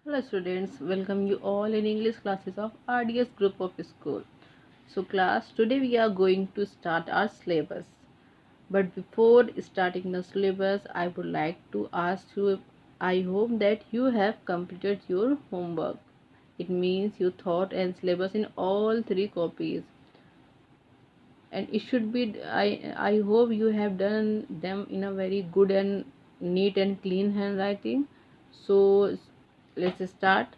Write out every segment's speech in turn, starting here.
Hello students, welcome you all in English classes of RDS group of school. So class, today we are going to start our syllabus. But before starting the syllabus, I would like to ask you, I hope that you have completed your homework. It means you thought and syllabus in all three copies. And it should be, I hope you have done them in a very good and neat and clean handwriting. So let's start.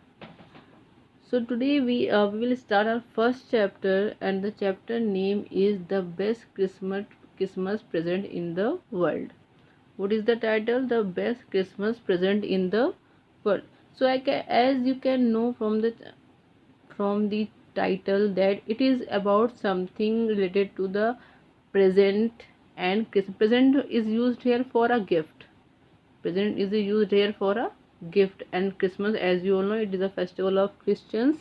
So today we will start our first chapter, and the chapter name is the best Christmas present in the world. What is the title? The best Christmas present in the world. So as you can know from the title that it is about something related to the present, and present is used here for a gift. Present is used here for a gift, and Christmas, as you all know, it is a festival of Christians.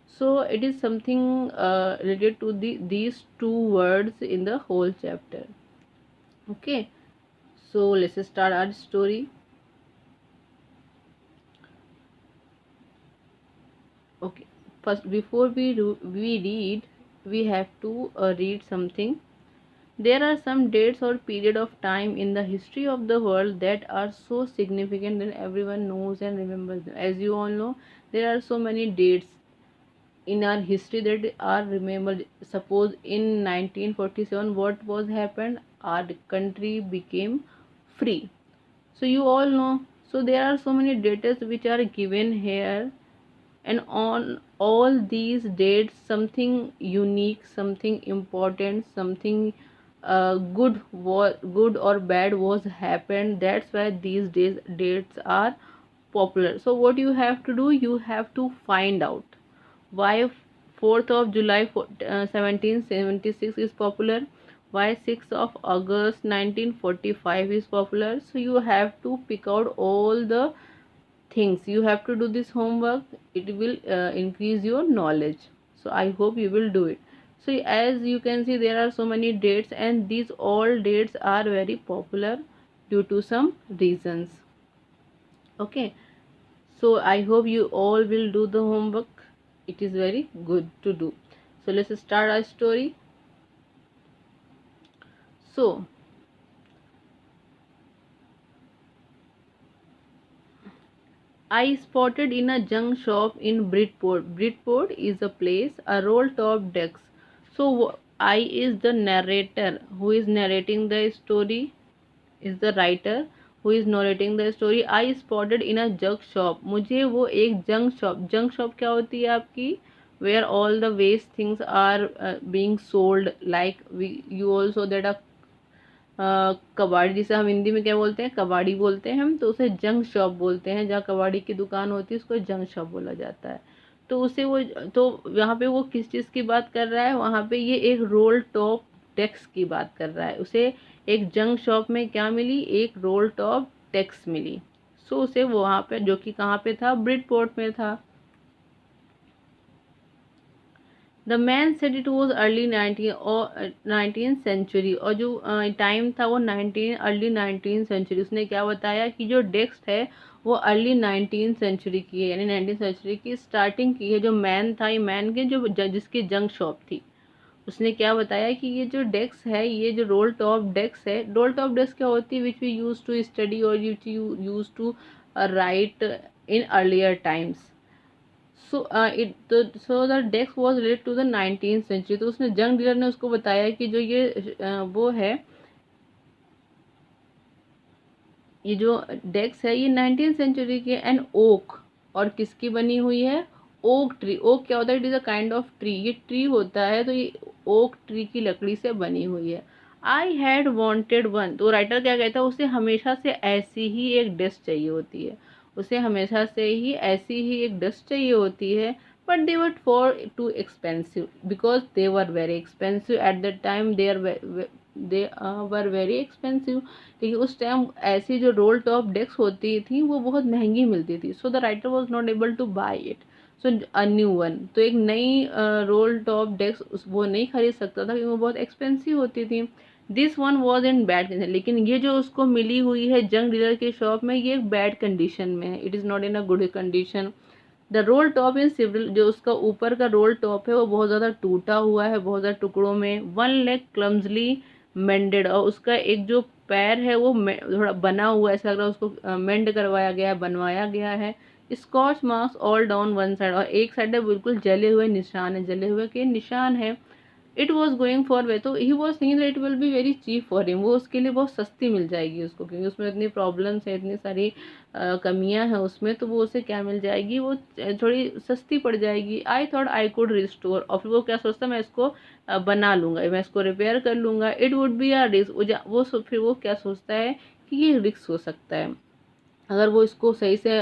So it is something related to these two words in the whole chapter. Okay, so let's start our story. Okay, first before we read, we have to read something. There are some dates or period of time in the history of the world that are so significant that everyone knows and remembers them. As you all know, there are so many dates in our history that are remembered. Suppose in 1947, what was happened? Our country became free. So you all know. So there are so many dates which are given here, and on all these dates something unique, something important, something good or bad was happened. That's why these dates are popular. So what you have to do, you have to find out why 4th of July 1776 is popular, why 6th of August 1945 is popular. So you have to pick out all the things. You have to do this homework. It will increase your knowledge. So I hope you will do it. So as you can see, there are so many dates, and these all dates are very popular due to some reasons. Okay, so I hope you all will do the homework. It is very good to do. So let's start our story. So I spotted in a junk shop in Bridport. Bridport is a place, a roll top desk. So I is the narrator who is narrating the story, is the writer who is narrating the story. I spotted in a junk shop. मुझे वो एक junk shop क्या होती है आपकी, where all the waste things are being sold, like you also that a कबाड़ी, जिसे हम हिंदी में क्या बोलते हैं, कबाड़ी बोलते हैं हम, तो उसे जंक शॉप बोलते हैं। जहाँ कबाड़ी की दुकान होती है उसको जंक शॉप बोला जाता है। तो उसे वो, तो यहाँ पे वो किस चीज़ की बात कर रहा है, वहाँ पे ये एक रोल टॉप डेस्क की बात कर रहा है। उसे एक जंक शॉप में क्या मिली, एक रोल टॉप डेस्क मिली। सो उसे वो वहाँ पे, जो कि कहाँ पे था, ब्रिडपोर्ट में था। The man said it was early 19th century, और जो टाइम था वो अर्ली 19th सेंचुरी। उसने क्या बताया कि जो डेस्क है वो अर्ली 19th सेंचुरी की है, यानी 19th सेंचुरी की स्टार्टिंग की है। जो मैन था, ये मैन के जो जिसकी जंक शॉप थी, उसने क्या बताया कि ये जो डेस्क है, ये जो रोल टॉप डेस्क है, रोल टॉप डेस्क क्या होती है, which we use to study और which you use to write in earlier times. So the desk was related to the 19th century. तो उसने, जंग डीलर ने उसको बताया कि जो ये वो है, ये जो डेस्क है ये 19th सेंचुरी की, एंड ओक, और किसकी बनी हुई है, ओक ट्री। ओक क्या होता है, it is a kind of tree, ये ट्री होता है, तो ये ओक ट्री की लकड़ी से बनी हुई है। आई हैड वॉन्टेड वन, तो राइटर क्या कहता है, उसे हमेशा से ऐसी ही एक डेस्क चाहिए होती है, उसे हमेशा से ही ऐसी ही एक डेस्क चाहिए होती है। But they were for too expensive, because they were very expensive at that time, they were very expensive. लेकिन उस टाइम ऐसी जो रोल टॉप डेस्क होती थी वो बहुत महंगी मिलती थी। So the writer was not able two by it, so a new one, तो एक नई रोल टॉप डेस्क वो नहीं खरीद सकता था क्योंकि वो बहुत एक्सपेंसिव होती थी। This one was in bad condition, लेकिन ये जो उसको मिली हुई है जंग डीलर के शॉप में, ये एक बैड कंडीशन में है, it is not in a good condition. The roll top in civil, जो उसका ऊपर का रोल टॉप है वो बहुत ज़्यादा टूटा हुआ है, बहुत ज़्यादा टुकड़ों में। वन लेग क्लम्सली मेंडेड, और उसका एक जो पैर है वो थोड़ा बना हुआ है, ऐसा लग रहा है उसको मेंड करवाया गया है, बनवाया गया है। Scotch marks all down one side, और एक साइड में बिल्कुल जले हुए निशान है, जले हुए के निशान है। It was going for way, तो he was thinking that it will be very cheap for him, वो उसके लिए बहुत सस्ती मिल जाएगी उसको, क्योंकि उसमें इतनी प्रॉब्लम्स है, इतनी सारी कमियां हैं उसमें, तो वो उसे क्या मिल जाएगी, वो थोड़ी सस्ती पड़ जाएगी। I thought I could restore, और फिर वो क्या सोचता, मैं इसको बना लूंगा, मैं इसको रिपेयर कर लूंगा। It would be a risk, फिर वो क्या सोचता है कि ये रिस्क हो सकता है, अगर वो इसको सही से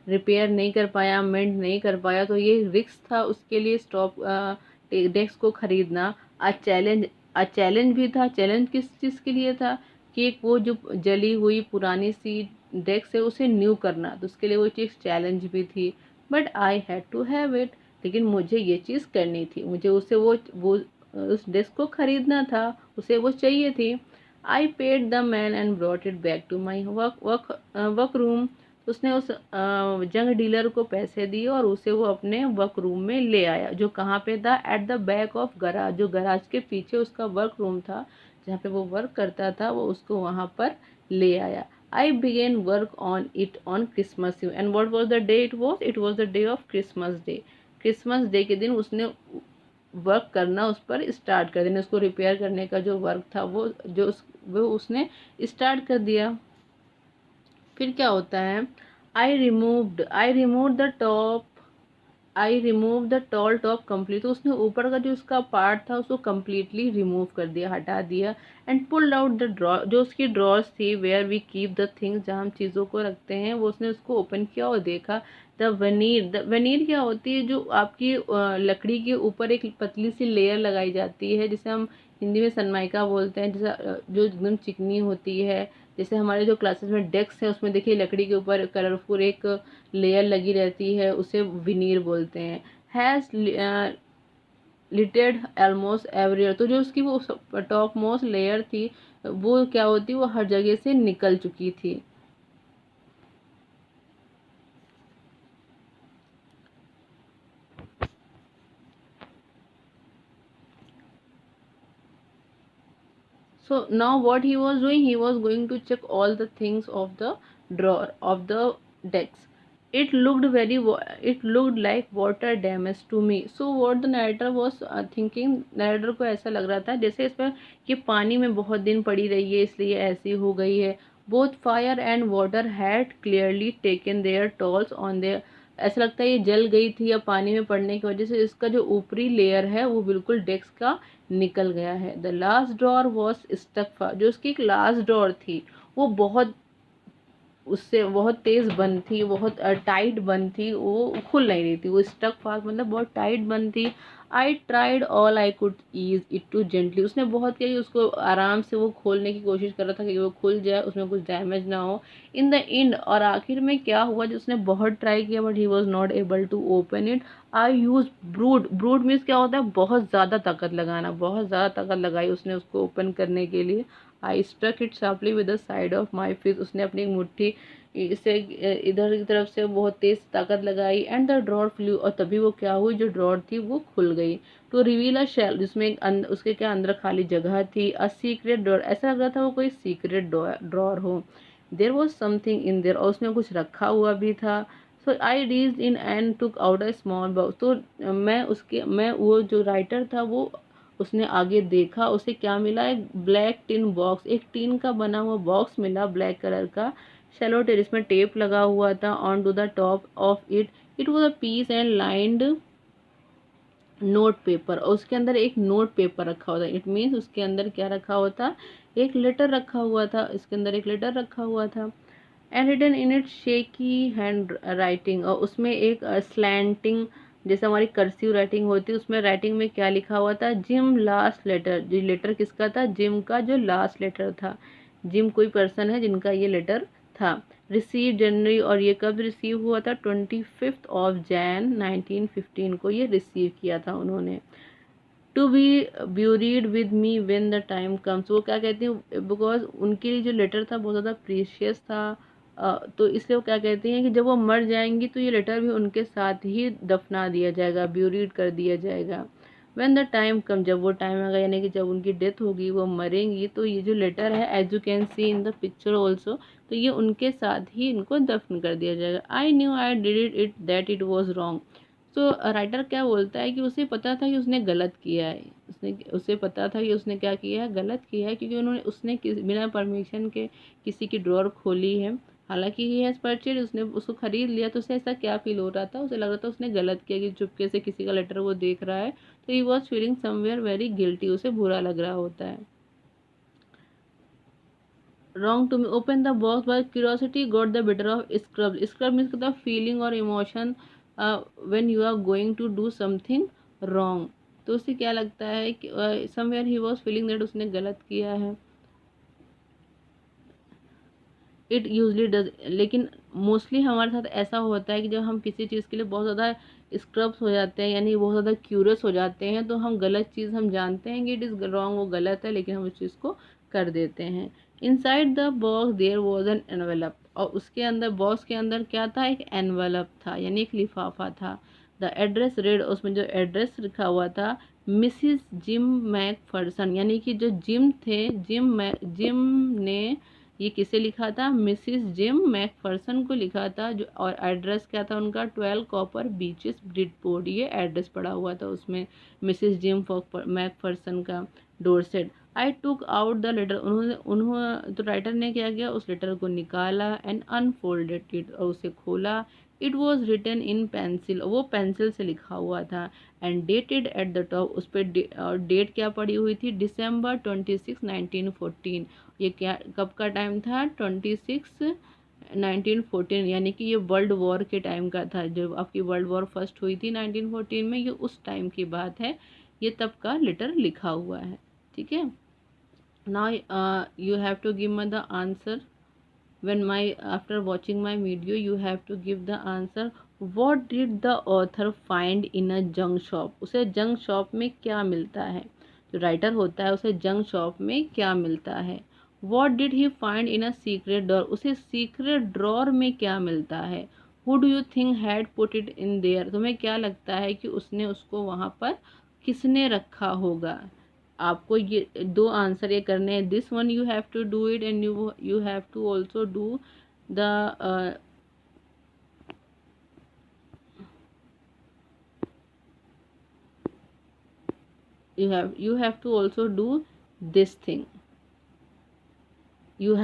रिपेयर नहीं कर पाया, मेंट नहीं कर पाया, तो ये रिस्क था उसके लिए स्टॉप डेस्क को खरीदना। चैलेंज भी था। चैलेंज किस चीज़ के लिए था कि एक वो जो जली हुई पुरानी सी डेस्क है उसे न्यू करना, तो उसके लिए वो चीज़ चैलेंज भी थी। But I had to have it, लेकिन मुझे ये चीज़ करनी थी, मुझे उसे वो उस डेस्क को खरीदना था, उसे वो चाहिए थी। I paid the man and brought it back to my work room, उसने उस जंग डीलर को पैसे दिए और उसे वो अपने वर्क रूम में ले आया, जो कहाँ पे था, at the back of garage, जो गराज के पीछे उसका वर्क रूम था, जहाँ पे वो वर्क करता था, वो उसको वहाँ पर ले आया। I began work on it on Christmas Eve, and what was the day, it was the day of Christmas day. Christmas day के दिन उसने वर्क करना उस पर स्टार्ट कर देना, उसको रिपेयर करने का जो वर्क था वो उसने स्टार्ट कर दिया। फिर क्या होता है, I remove the tall top complete, तो उसने ऊपर का जो उसका पार्ट था उसको कम्प्लीटली रिमूव कर दिया, हटा दिया। And pulled out the drawer, जो उसकी ड्रॉर्स थी, where we keep the things, जहाँ हम चीज़ों को रखते हैं, वो उसने उसको ओपन किया और देखा। द वेनीर क्या होती है, जो आपकी लकड़ी के ऊपर एक पतली सी लेयर लगाई जाती है, जिसे हम हिंदी में सनमाइका बोलते हैं, जैसे जो एकदम चिकनी होती है। जैसे हमारे जो क्लासेस में डेस्क है उसमें देखिए लकड़ी के ऊपर कलरफुल एक लेयर लगी रहती है, उसे विनीर बोलते हैं। हैज़ लिटेड ऑलमोस्ट एवरीवेयर, तो जो उसकी वो टॉप मोस्ट लेयर थी वो क्या होती, वो हर जगह से निकल चुकी थी। So now what he was doing, he was going to check all the things of the drawer of the decks. It looked like water damage to me. So what the narrator was thinking, narrator को ऐसा लग रहा था जैसे इस पर ये पानी में बहुत दिन पड़ी रही है इसलिए ऐसी हो गई है। Both fire and water had clearly taken their tolls on their, ऐसा लगता है ये जल गई थी या पानी में पड़ने की वजह से इसका जो ऊपरी लेयर है वो बिल्कुल डेस्क का निकल गया है। The last drawer was stuck, जो उसकी एक लास्ट ड्रॉर थी वो बहुत, उससे बहुत तेज बंद थी, बहुत टाइट बंद थी, वो खुल नहीं रही थी, वो स्टक फास्ट मतलब बहुत टाइट बंद थी। I tried all I could ease it too gently, उसने बहुत किया कि उसको आराम से वो खोलने की कोशिश कर रहा था कि वो खुल जाए, उसमें कुछ डैमेज ना हो। इन द एंड, और आखिर में क्या हुआ, जो उसने बहुत ट्राई किया but he was not able to open it. I use brute means क्या होता है, बहुत ज़्यादा ताकत लगाना, बहुत ज़्यादा ताकत लगाई उसने उसको ओपन करने के लिए। I struck it sharply with the side of my fist, उसने अपनी मुट्ठी इसे इधर की तरफ से बहुत तेज ताकत लगाई। एंड द ड्रॉर फ्लू, और तभी वो क्या हुई, जो ड्रॉर थी वो खुल गई। टू रिवील अ शेल, जिसमें उसके क्या अंदर खाली जगह थी। अ सीक्रेट ड्रॉर, ऐसा लग रहा था वो कोई सीक्रेट ड्रॉर हो। There was something in there, और उसमें कुछ रखा हुआ भी था। So I reached in and took out a small box, तो मैं वो जो राइटर था वो उसने आगे देखा, उसे क्या मिला, एक ब्लैक टिन बॉक्स, एक टीन का बना हुआ बॉक्स मिला ब्लैक कलर का। शैलो टेर, इसमें टेप लगा हुआ था। On to the top of it it was a piece and lined note paper, और उसके अंदर एक नोट पेपर रखा हुआ था। इट मीन्स उसके अंदर क्या रखा हुआ था, एक लेटर रखा हुआ था, इसके अंदर एक लेटर रखा हुआ था। And written in it shaky hand writing, और उसमें एक स्लैंटिंग जैसे हमारी कर्सिव राइटिंग होती है, उसमें राइटिंग में क्या लिखा हुआ था, जिम लास्ट लेटर, जो लेटर किसका था, जिम का जो लास्ट लेटर था। जिम कोई पर्सन है जिनका ये लेटर था। रिसीव जनवरी, और ये कब रिसीव हुआ था, 25 ऑफ जैन 1915 को ये रिसीव किया था उन्होंने। To be buried with me when the time comes. वो क्या कहते हैं, बिकॉज उनके लिए जो लेटर था बहुत ज़्यादा प्रीशियस था, तो इसलिए वो क्या कहते हैं कि जब वो मर जाएंगी तो ये लेटर भी उनके साथ ही दफना दिया जाएगा, ब्यूरीड कर दिया जाएगा। व्हेन द टाइम कम, जब वो टाइम आएगा यानी कि जब उनकी डेथ होगी, वो मरेंगी, तो ये जो लेटर है as you can see in the picture also, तो ये उनके साथ ही इनको दफन कर दिया जाएगा। I knew I did it that it was wrong. तो राइटर क्या बोलता है कि उसे पता था कि उसने गलत किया है, उसे पता था कि उसने क्या किया है, गलत किया है, क्योंकि उसने बिना परमिशन के किसी की ड्रॉअर खोली है। हालांकि ही हैज़ परचेज, उसने उसको खरीद लिया, तो उसे ऐसा क्या फील हो रहा था, उसे लग रहा था उसने गलत किया कि चुपके से किसी का लेटर वो देख रहा है, तो he was feeling somewhere very guilty, उसे बुरा लग रहा होता है। Wrong to me, open the box but curiosity got the better of scrub. Scrub means the feeling or emotion when you are going to do something wrong। तो उसे क्या लगता है कि somewhere he was feeling that उसने गलत किया है। इट यूजली डज, लेकिन मोस्टली हमारे साथ ऐसा होता है कि जब हम किसी चीज़ के लिए बहुत ज़्यादा स्क्रब्स हो जाते हैं, यानी बहुत ज़्यादा क्यूरियस हो जाते हैं, तो हम गलत चीज़, हम जानते हैं कि इट इज़ रॉन्ग, वो गलत है, लेकिन हम उस चीज़ को कर देते हैं। Inside the box there was an envelope, और उसके अंदर, बॉक्स के अंदर क्या था, एक एनवेलप था, यानी एक लिफाफा था। द एड्रेस रेड, उसमें जो एड्रेस लिखा हुआ था, मिसिज जिम मैकफर्सन, यानी कि जो जिम थे, जिम ने ये किसे लिखा था, मिसिस जिम मैकफर्सन को लिखा था। जो और एड्रेस क्या था उनका, 12 कॉपर बीचेस ब्रिडपोर्ट, ये एड्रेस पड़ा हुआ था उसमें मिसिस जिम मैकफर्सन का, Dorset. I took out the letter, उन्होंने तो राइटर ने क्या किया, उस लेटर को निकाला एंड अनफोल्डेड इट, और उसे खोला। It was written in pencil, वो पेंसिल से लिखा हुआ था, and dated at the top, उस पर डेट क्या पड़ी हुई थी, December 26, 1914। ये क्या, कब का टाइम था, 26/1914, यानी कि ये वर्ल्ड वॉर के टाइम का था, जब आपकी वर्ल्ड वॉर फर्स्ट हुई थी 1914 में, ये उस टाइम की बात है, ये तब का लेटर लिखा हुआ है। ठीक है, now you have to give me the answer. when my after watching my video you have to give the answer, what did the author find in a junk shop। उसे जंक शॉप में क्या मिलता है, जो writer होता है उसे junk shop में क्या मिलता है। what did he find in a secret drawer, उसे सीक्रेट ड्रॉर में क्या मिलता है। who do you think had put it in there, तुम्हें क्या लगता है कि उसने उसको वहाँ पर किसने रखा होगा। आपको ये दो आंसर ये करने हैं, this one you have to do it, and you have to also do the you have to also do this thing, you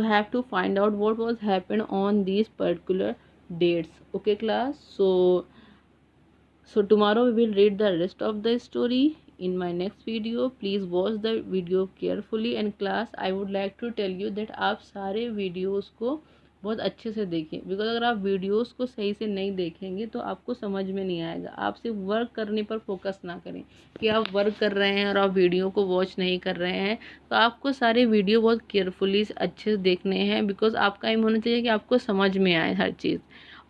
have to find out what was happened on these particular dates। okay class, so tomorrow we will read the rest of the story in my next video। please watch the video carefully, and class I would like to tell you that आप सारे videos को बहुत अच्छे से देखें, because अगर आप videos को सही से नहीं देखेंगे तो आपको समझ में नहीं आएगा। आप सिर्फ वर्क करने पर फोकस ना करें कि आप वर्क कर रहे हैं और आप वीडियो को वॉच नहीं कर रहे हैं, तो आपको सारे वीडियो बहुत केयरफुली अच्छे से देखने हैं, बिकॉज आपका एम होना चाहिए कि आपको समझ में आए हर चीज़।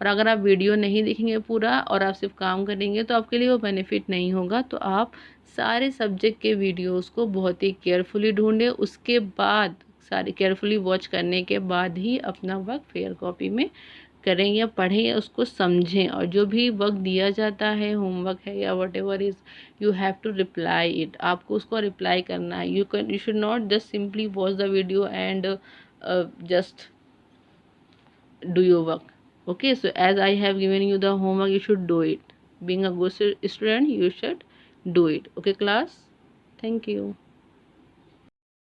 और अगर आप वीडियो नहीं देखेंगे पूरा और आप सिर्फ काम करेंगे तो आपके लिए वो बेनिफिट नहीं होगा। तो आप सारे सब्जेक्ट के वीडियोस को बहुत ही केयरफुली ढूंढें, उसके बाद सारे केयरफुली वॉच करने के बाद ही अपना वर्क फेयर कॉपी में करें या पढ़ें या उसको समझें। और जो भी वर्क दिया जाता है, होमवर्क है या whatever is, you have to reply it, आपको उसको रिप्लाई करना है। You should not just simply watch the video and just do your work। okay, so as I have given you the homework, you should do it, being a good student you should do it। okay class, thank you।